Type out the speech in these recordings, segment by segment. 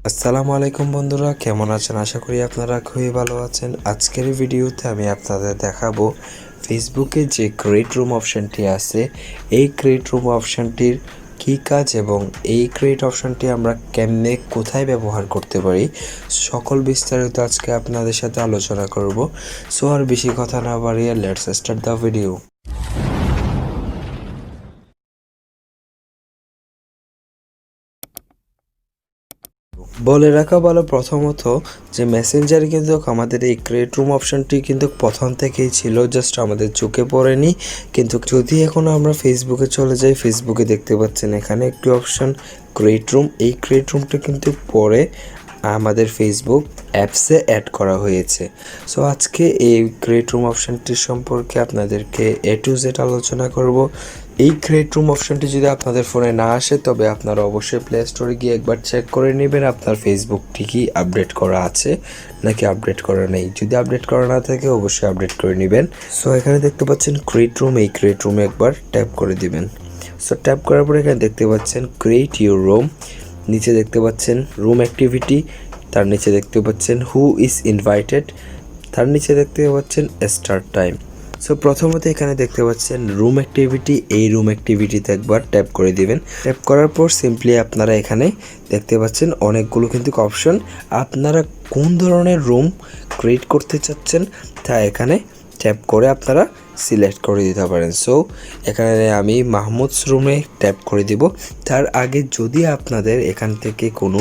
আসসালামু আলাইকুম বন্ধুরা, কেমন আছেন? আশা করি আপনারা খুবই ভালো আছেন। আজকের ভিডিওতে আমি আপনাদের দেখাবো ফেসবুকে যে ক্রিয়েট রুম অপশনটি আছে, এই ক্রিয়েট রুম অপশনটির কী কাজ এবং এই ক্রিয়েট অপশনটি আমরা কেমনে কোথায় ব্যবহার করতে পারি, সকল বিস্তারিত আজকে আপনাদের সাথে আলোচনা করব। সো আর বেশি কথা না বাড়িয়ে লেটস স্টার্ট দ্য ভিডিও। বলে রাখা ভালো প্রথমত যে মেসেঞ্জারে কিন্তু আমাদের এই ক্রিয়েট রুম অপশনটি কিন্তু প্রথম থেকেই ছিল, জাস্ট আমাদের চোখে পড়েনি। কিন্তু যদি এখন আমরা ফেসবুকে চলে যাই, ফেসবুকে দেখতে পাচ্ছেন এখানে একটি অপশন ক্রিয়েট রুম। এই ক্রিয়েট রুমটা কিন্তু পরে আমাদের ফেসবুক অ্যাপসে অ্যাড করা হয়েছে। সো আজকে এই ক্রিয়েট রুম অপশনটির সম্পর্কে আপনাদেরকে A to Z আলোচনা করব। এই ক্রিয়েট রুম অপশনটি যদি আপনাদের ফোনে না আসে, তবে আপনারা অবশ্যই প্লে স্টোরে গিয়ে একবার চেক করে নেবেন আপনার ফেসবুকটি কি আপডেট করা আছে নাকি আপডেট করা নেই। যদি আপডেট করা না থাকে অবশ্যই আপডেট করে নেবেন। সো এখানে দেখতে পাচ্ছেন ক্রিয়েট রুম, এই ক্রিয়েট রুমে একবার ট্যাপ করে দিবেন। সো ট্যাপ করার পরে এখানে দেখতে পাচ্ছেন ক্রিয়েট ইউর রুম, নিচে দেখতে পাচ্ছেন রুম অ্যাক্টিভিটি, তার নিচে দেখতে পাচ্ছেন হু ইজ ইনভাইটেড, তার নিচে দেখতে পাচ্ছেন স্টার্ট টাইম। সো প্রথমত এখানে দেখতে পাচ্ছেন রুম অ্যাক্টিভিটি, এই রুম অ্যাক্টিভিটিতে একবার ট্যাপ করে দিবেন। ট্যাপ করার পর সিম্পলি আপনারা এখানে দেখতে পাচ্ছেন অনেকগুলো কিন্তু অপশন, আপনারা কোন ধরনের রুম ক্রিয়েট করতে চাচ্ছেন তা এখানে ট্যাপ করে আপনারা সিলেক্ট করে দিতে পারেন। সো এখানে আমি মাহমুদস রুমে ট্যাপ করে দিব। তার আগে যদি আপনাদের এখান থেকে কোনো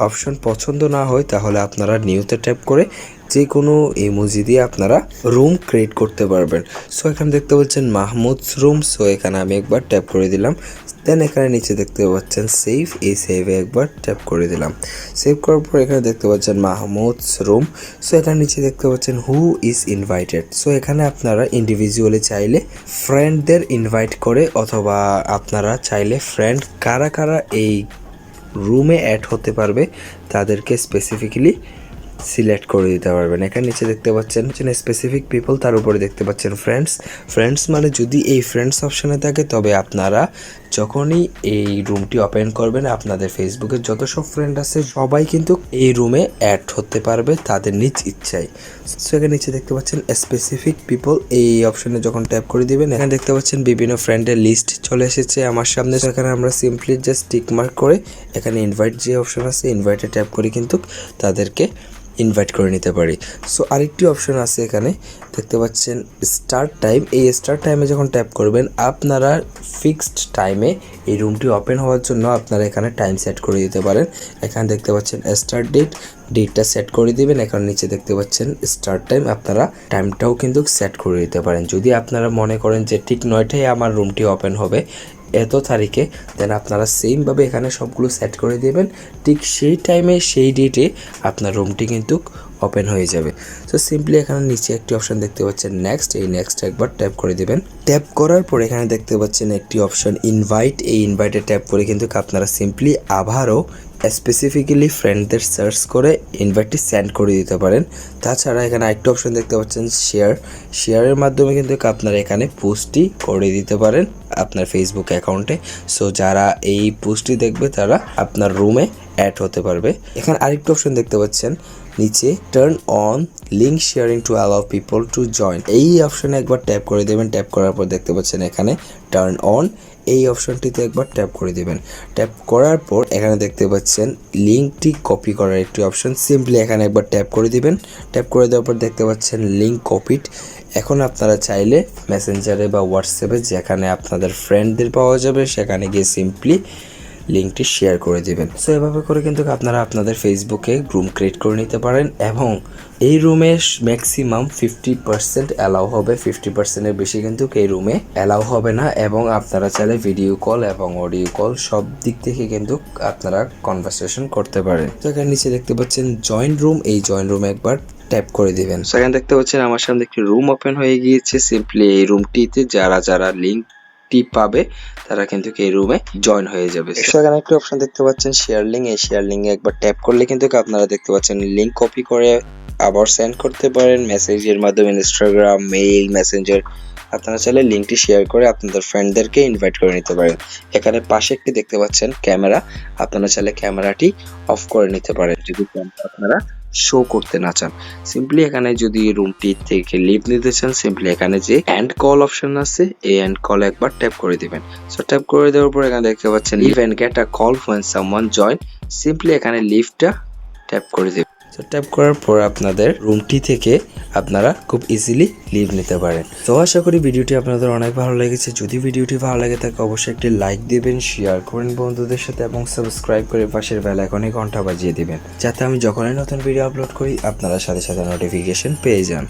অপশন পছন্দ না হয়, তাহলে আপনারা নিউতে ট্যাপ করে যে কোনো ইমোজি দিয়ে আপনারা রুম ক্রিয়েট করতে পারবেন। সো এখানে দেখতে পাচ্ছেন মাহমুদস রুম। সো এখানে আমি একবার ট্যাপ করে দিলাম। দেন এখানে নিচে দেখতে পাচ্ছেন সেভ, এই সেভে একবার ট্যাপ করে দিলাম। সেভ করার পর এখানে দেখতে পাচ্ছেন মাহমুদস রুম। সো এখানে নিচে দেখতে পাচ্ছেন হু ইজ ইনভাইটেড। সো এখানে আপনারা ইন্ডিভিজুয়ালি চাইলে ফ্রেন্ডদের ইনভাইট করে, অথবা আপনারা চাইলে ফ্রেন্ড কারা কারা এই রুমে অ্যাড হতে পারবে তাদেরকে স্পেসিফিক্যালি সিলেক্ট করে দিতে পারবেন। এখানে নিচে দেখতে পাচ্ছেন স্পেসিফিক পিপল, তার উপরে দেখতে পাচ্ছেন ফ্রেন্ডস। ফ্রেন্ডস মানে যদি এই ফ্রেন্ডস অপশানে থাকে, তবে আপনারা যখনই এই রুমটি ওপেন করবেন, আপনাদের ফেসবুকে যত সব ফ্রেন্ড আছে সবাই কিন্তু এই রুমে অ্যাড হতে পারবে তাদের নিজ ইচ্ছায়। সো এখানে নিচে দেখতে পাচ্ছেন স্পেসিফিক পিপল, এই অপশনে যখন ট্যাপ করে দিবেন, এখানে দেখতে পাচ্ছেন বিভিন্ন ফ্রেন্ডের লিস্ট চলে এসেছে আমার সামনে। এখানে আমরা সিম্পলি জাস্ট টিক মার্ক করে এখানে ইনভাইট যে অপশন আছে, ইনভাইটে ট্যাপ করে কিন্তু তাদেরকে ইনভাইট করে নিতে পারি। সো আরেকটি অপশন আছে এখানে দেখতে পাচ্ছেন স্টার্ট টাইম। এই স্টার্ট টাইমে যখন ট্যাপ করবেন, আপনারা ফিক্সড টাইমে এই রুমটি ওপেন হওয়ার জন্য আপনারা এখানে টাইম সেট করে দিতে পারেন। এখানে দেখতে পাচ্ছেন স্টার্ট ডেটটা সেট করে দিবেন। এখানে নিচে দেখতে পাচ্ছেন স্টার্ট টাইম, আপনারা টাইমটাও কিন্তু সেট করে দিতে পারেন। যদি আপনারা মনে করেন যে ঠিক 9টায় আমার রুমটি ওপেন হবে এত তারিখে, দেন আপনারা সেমভাবে এখানে সবগুলো সেট করে দেবেন। ঠিক সেই টাইমে সেই ডেটে আপনার রুমটি কিন্তু ওপেন হয়ে যাবে। সো সিম্পলি এখানে নিচে একটি অপশন দেখতে পাচ্ছেন নেক্সট, এই নেক্সট একবার ট্যাপ করে দেবেন। ট্যাপ করার পর এখানে দেখতে পাচ্ছেন একটি অপশন ইনভাইট, এই ইনভাইটে ট্যাপ করে কিন্তু আপনারা সিম্পলি আবারও স্পেসিফিক্যালি ফ্রেন্ডদের সার্চ করে ইনভাইটটি সেন্ড করে দিতে পারেন। তাছাড়া এখানে আরেকটা অপশন দেখতে পাচ্ছেন শেয়ারের মাধ্যমে কিন্তু আপনারা এখানে পোস্টটি করে দিতে পারেন আপনার ফেসবুক অ্যাকাউন্টে। সো যারা এই পোস্টটি দেখবে তারা আপনার রুমে অ্যাড হতে পারবে। এখানে আরেকটা অপশন দেখতে পাচ্ছেন নিচে turn on link sharing to allow people to join, এই অপশনে একবার ট্যাপ করে দেবেন। ট্যাপ করার পর দেখতে পাচ্ছেন এখানে টার্ন অন, এই অপশনটিতে একবার ট্যাপ করে দিবেন। ট্যাপ করার পর এখানে দেখতে পাচ্ছেন লিঙ্কটি কপি করার একটি অপশন, সিম্পলি এখানে একবার ট্যাপ করে দিবেন। ট্যাপ করে দেওয়ার পর দেখতে পাচ্ছেন লিঙ্ক কপিড। এখন আপনারা চাইলে মেসেঞ্জারে বা হোয়াটসঅ্যাপে যেখানে আপনাদের ফ্রেন্ডদের পাওয়া যাবে সেখানে গিয়ে সিম্পলি লিঙ্কটি শেয়ার করে দিবেন। সো এভাবে করে কিন্তু আপনারা আপনাদের ফেসবুকে রুম ক্রিয়েট করে নিতে পারেন, এবং এই রুমে ম্যাক্সিমাম 50% অ্যালাউ হবে, 50%-এর বেশি কিন্তু এই রুমে অ্যালাউ হবে না। এবং আপনারা চাইলে ভিডিও কল এবং অডিও কল সব দিক থেকে কিন্তু আপনারা কনভারসেশন করতে পারেন। তো এখানে নিচে দেখতে পাচ্ছেন জয়েন রুম, এই জয়েন রুমে একবার ট্যাপ করে দিবেন। সেখানে দেখতে পাচ্ছেন আমার সামনে একটি রুম ওপেন হয়ে গিয়েছে। সিম্পলি এই রুমটিতে যারা যারা লিঙ্ক পাবে তারা কিন্তু এই রুমে জয়েন হয়ে যাবে। সেখানে একটা অপশন দেখতে পাচ্ছেন শেয়ার লিঙ্ক, এই শেয়ার লিঙ্কে একবার ট্যাপ করলে কিন্তু আপনারা দেখতে পাচ্ছেন লিঙ্ক কপি করে আবার সেন্ড করতে পারেন মেসেজের মাধ্যমে, ইনস্টাগ্রাম, মেইল, মেসেঞ্জার আপনারা চাইলে লিঙ্কটি শেয়ার করে আপনাদের ফ্রেন্ডদেরকে ইনভাইট করে নিতে পারেন। এখানে পাশে একটি দেখতে পাচ্ছেন ক্যামেরা, আপনারা চাইলে ক্যামেরাটি অফ করে নিতে পারেন যদি আপনারা শো করতে না চান। সিম্পলি এখানে যদি রুমটি থেকে লিভ নিতে চান, সিম্পলি এখানে যে এন্ড কল অপশন আছে এই এন্ড কল একবার ট্যাপ করে দিবেন। সো ট্যাপ করে দেওয়ার পর এখানে দেখতে পাচ্ছেন leave and get a call when someone join, simply এখানে লিভটা ট্যাপ করে দিবেন। সো ট্যাপ করার পর আপনাদের রুমটি থেকে আপনারা খুব ইজিলি লিভ নিতে পারেন। তো আশা করি ভিডিওটি আপনাদের অনেক ভালো লেগেছে। যদি ভিডিওটি ভালো লাগে থাকে অবশ্যই একটি লাইক দিবেন, শেয়ার করেন বন্ধুদের সাথে এবং সাবস্ক্রাইব করে পাশের বেল আইকনে ঘন্টা বাজিয়ে দিবেন, যাতে আমি যখনই নতুন ভিডিও আপলোড করি আপনারা সাথে সাথে নোটিফিকেশন পেয়ে যান।